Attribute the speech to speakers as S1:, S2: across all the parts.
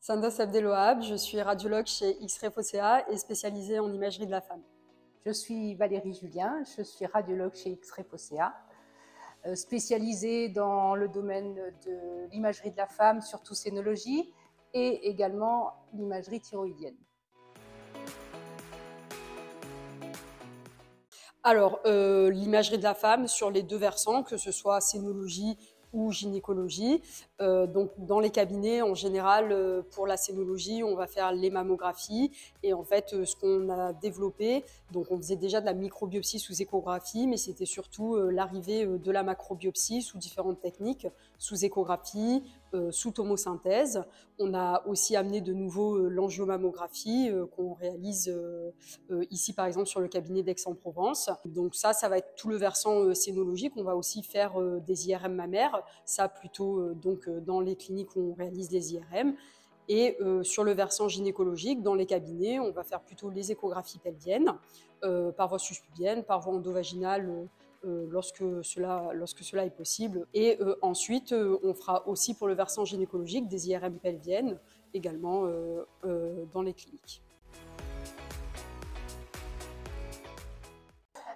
S1: Sandos Abdelwahab, je suis radiologue chez XREF-OCA et spécialisée en imagerie de la femme.
S2: Je suis Valérie Julien, je suis radiologue chez XREF-OCA, spécialisée dans le domaine de l'imagerie de la femme, surtout scénologie, et également l'imagerie thyroïdienne.
S1: Alors, l'imagerie de la femme sur les deux versants, que ce soit scénologie ou gynécologie. Donc, dans les cabinets, en général, pour la scénologie, on va faire les mammographies. Et en fait, ce qu'on a développé, donc on faisait déjà de la microbiopsie sous échographie, mais c'était surtout l'arrivée de la macrobiopsie sous différentes techniques, sous échographie, sous tomosynthèse. On a aussi amené de nouveau l'angiomammographie qu'on réalise ici, par exemple, sur le cabinet d'Aix-en-Provence. Donc ça va être tout le versant scénologique. On va aussi faire des IRM mammaires, ça plutôt dans les cliniques où on réalise les IRM. Et sur le versant gynécologique, dans les cabinets, on va faire plutôt les échographies pelviennes, par voie suspubienne, par voie endovaginale, lorsque cela est possible. Et ensuite, on fera aussi pour le versant gynécologique des IRM pelviennes, également dans les cliniques.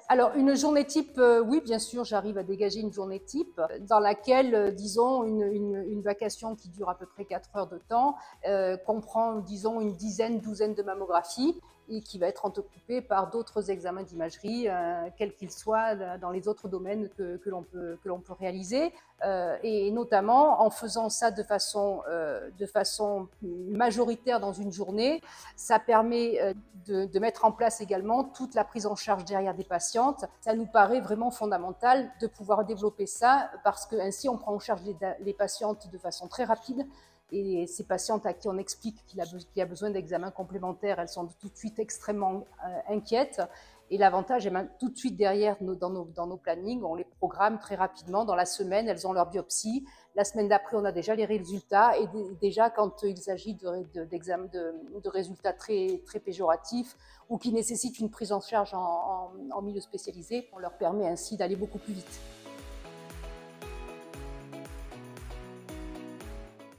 S2: Alors, une journée type, oui, bien sûr, j'arrive à dégager une journée type dans laquelle, disons, une vacation qui dure à peu près 4 heures de temps comprend, disons, une douzaine de mammographies et qui va être entrecoupée par d'autres examens d'imagerie, quels qu'ils soient dans les autres domaines que l'on peut réaliser. Et notamment, en faisant ça de façon majoritaire dans une journée, ça permet de mettre en place également toute la prise en charge derrière des patientes. Ça nous paraît vraiment fondamental de pouvoir développer ça parce que ainsi on prend en charge les patientes de façon très rapide. Et ces patientes à qui on explique qu'il y a besoin d'examens complémentaires, elles sont tout de suite extrêmement inquiètes. Et l'avantage est tout de suite derrière dans nos plannings, on les programme très rapidement. Dans la semaine, elles ont leur biopsie. La semaine d'après, on a déjà les résultats. Et déjà, quand il s'agit de résultats très, très péjoratifs ou qui nécessitent une prise en charge en milieu spécialisé, on leur permet ainsi d'aller beaucoup plus vite.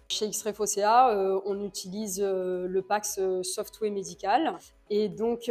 S1: Chez XREF-OCA, on utilise le PACS Software médical et donc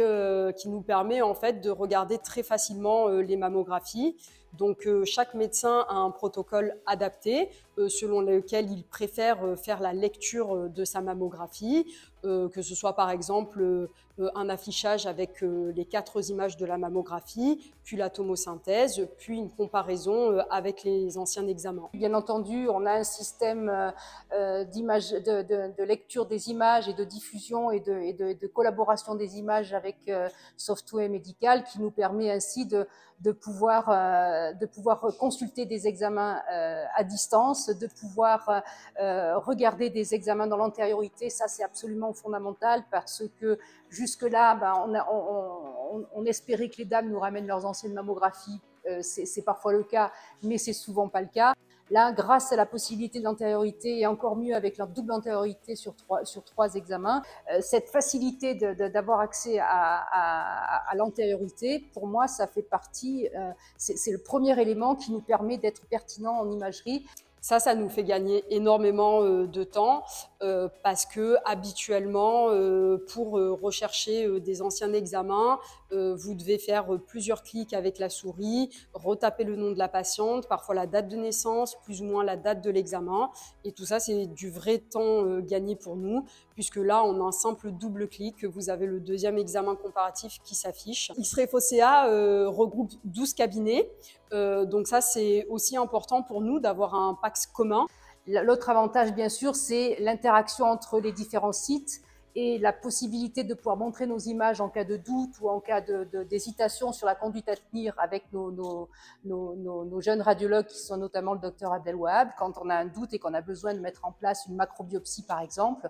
S1: qui nous permet en fait de regarder très facilement les mammographies. Donc chaque médecin a un protocole adapté selon lequel il préfère faire la lecture de sa mammographie, que ce soit par exemple un affichage avec les 4 images de la mammographie, puis la tomosynthèse, puis une comparaison avec les anciens examens.
S2: Bien entendu, on a un système de lecture des images et de diffusion et de collaboration des images avec software médical qui nous permet ainsi de pouvoir consulter des examens à distance, de pouvoir regarder des examens dans l'antériorité. Ça, c'est absolument fondamental parce que jusque-là, on espérait que les dames nous ramènent leurs anciennes mammographies. C'est parfois le cas, mais c'est souvent pas le cas. Là, grâce à la possibilité de l'antériorité et encore mieux avec leur double antériorité sur trois examens, cette facilité d'avoir accès à l'antériorité, pour moi, ça fait partie, c'est le premier élément qui nous permet d'être pertinent en imagerie.
S1: Ça nous fait gagner énormément de temps parce que habituellement, pour rechercher des anciens examens, vous devez faire plusieurs clics avec la souris, retaper le nom de la patiente, parfois la date de naissance, plus ou moins la date de l'examen. Et tout ça, c'est du vrai temps gagné pour nous, puisque là, on a un simple double clic, vous avez le deuxième examen comparatif qui s'affiche. XREF-OCA regroupe 12 cabinets. Donc ça, c'est aussi important pour nous d'avoir un PACS commun.
S2: L'autre avantage, bien sûr, c'est l'interaction entre les différents sites et la possibilité de pouvoir montrer nos images en cas de doute ou en cas d'hésitation sur la conduite à tenir avec nos jeunes radiologues qui sont notamment le docteur Abdelwahab. Quand on a un doute et qu'on a besoin de mettre en place une macrobiopsie par exemple,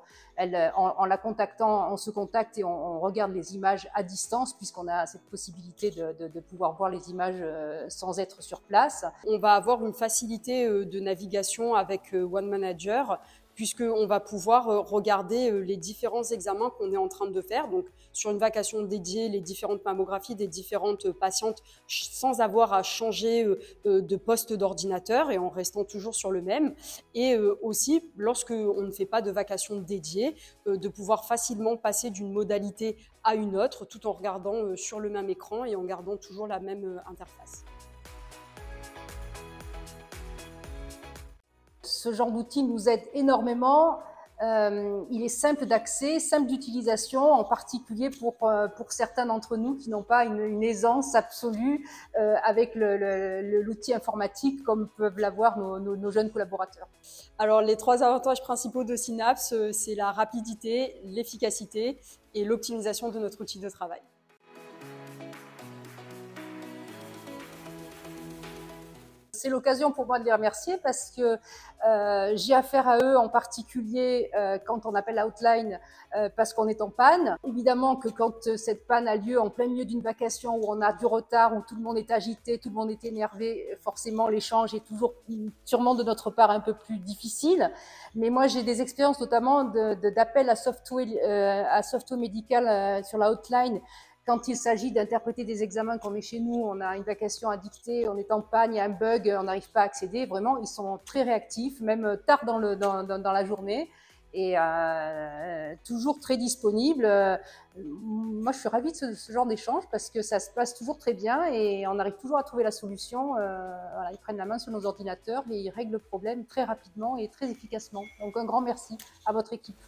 S2: en la contactant, on se contacte et on regarde les images à distance puisqu'on a cette possibilité de pouvoir voir les images sans être sur place.
S1: On va avoir une facilité de navigation avec One Manager puisqu'on va pouvoir regarder les différents examens qu'on est en train de faire. Donc, sur une vacation dédiée, les différentes mammographies des différentes patientes sans avoir à changer de poste d'ordinateur et en restant toujours sur le même. Et aussi, lorsqu'on ne fait pas de vacation dédiée, de pouvoir facilement passer d'une modalité à une autre tout en regardant sur le même écran et en gardant toujours la même interface.
S2: Ce genre d'outil nous aide énormément. Il est simple d'accès, simple d'utilisation, en particulier pour certains d'entre nous qui n'ont pas une aisance absolue avec l'outil informatique comme peuvent l'avoir nos jeunes collaborateurs.
S1: Alors, les 3 avantages principaux de Synapse, c'est la rapidité, l'efficacité et l'optimisation de notre outil de travail.
S2: C'est l'occasion pour moi de les remercier parce que j'ai affaire à eux en particulier quand on appelle Outline parce qu'on est en panne. Évidemment que quand cette panne a lieu en plein milieu d'une vacation où on a du retard, où tout le monde est agité, tout le monde est énervé, forcément l'échange est toujours sûrement de notre part un peu plus difficile. Mais moi j'ai des expériences notamment d'appel à software médical sur la Outline. Quand il s'agit d'interpréter des examens qu'on est chez nous, on a une vacation à dicter, on est en panne, il y a un bug, on n'arrive pas à accéder. Vraiment, ils sont très réactifs, même tard dans la journée, et toujours très disponibles. Moi, je suis ravie de ce genre d'échange parce que ça se passe toujours très bien et on arrive toujours à trouver la solution. Voilà, ils prennent la main sur nos ordinateurs et ils règlent le problème très rapidement et très efficacement. Donc, un grand merci à votre équipe.